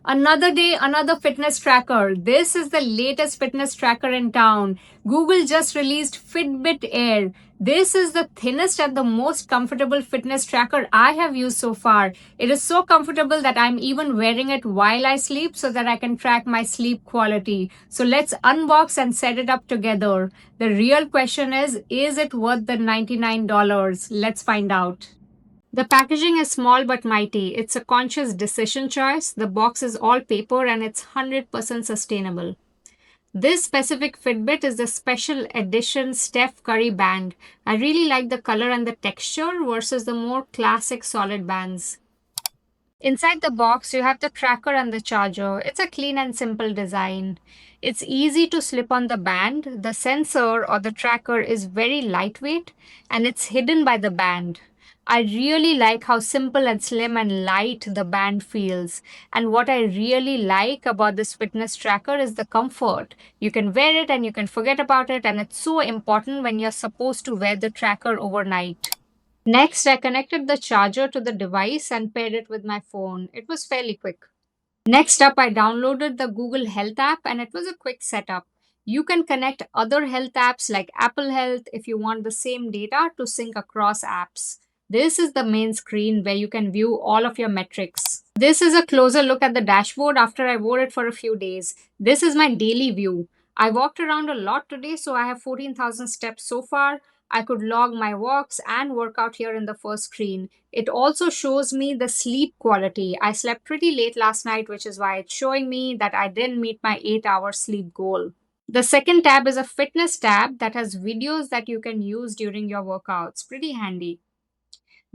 Another day, another fitness tracker. This is the latest fitness tracker in town. Google just released Fitbit Air. This is the thinnest and the most comfortable fitness tracker I have used so far. It is so comfortable that I'm even wearing it while I sleep so that I can track my sleep quality. So let's unbox and set it up together. The real question is it worth the $99? Let's find out. The packaging is small but mighty. It's a conscious decision choice. The box is all paper and it's 100% sustainable. This specific Fitbit is the special edition Steph Curry band. I really like the color and the texture versus the more classic solid bands. Inside the box, you have the tracker and the charger. It's a clean and simple design. It's easy to slip on the band. The sensor or the tracker is very lightweight and it's hidden by the band. I really like how simple and slim and light the band feels. And what I really like about this fitness tracker is the comfort. You can wear it and you can forget about it, and it's so important when you're supposed to wear the tracker overnight. Next, I connected the charger to the device and paired it with my phone. It was fairly quick. Next up, I downloaded the Google Health app and it was a quick setup. You can connect other health apps like Apple Health if you want the same data to sync across apps. This is the main screen where you can view all of your metrics. This is a closer look at the dashboard after I wore it for a few days. This is my daily view. I walked around a lot today, so I have 14,000 steps so far. I could log my walks and workout here in the first screen. It also shows me the sleep quality. I slept pretty late last night, which is why it's showing me that I didn't meet my 8-hour sleep goal. The second tab is a fitness tab that has videos that you can use during your workouts. Pretty handy.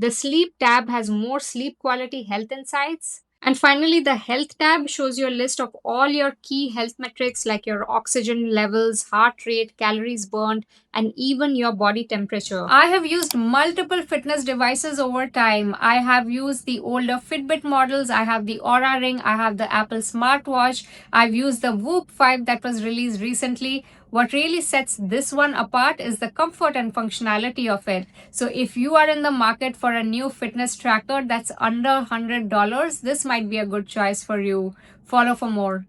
The sleep tab has more sleep quality health insights. And finally, the health tab shows you a list of all your key health metrics like your oxygen levels, heart rate, calories burned, and even your body temperature. I have used multiple fitness devices over time. I have used the older Fitbit models. I have the Aura Ring. I have the Apple smartwatch. I've used the Whoop 5 that was released recently. What really sets this one apart is the comfort and functionality of it. So if you are in the market for a new fitness tracker that's under $100, this might be a good choice for you. Follow for more.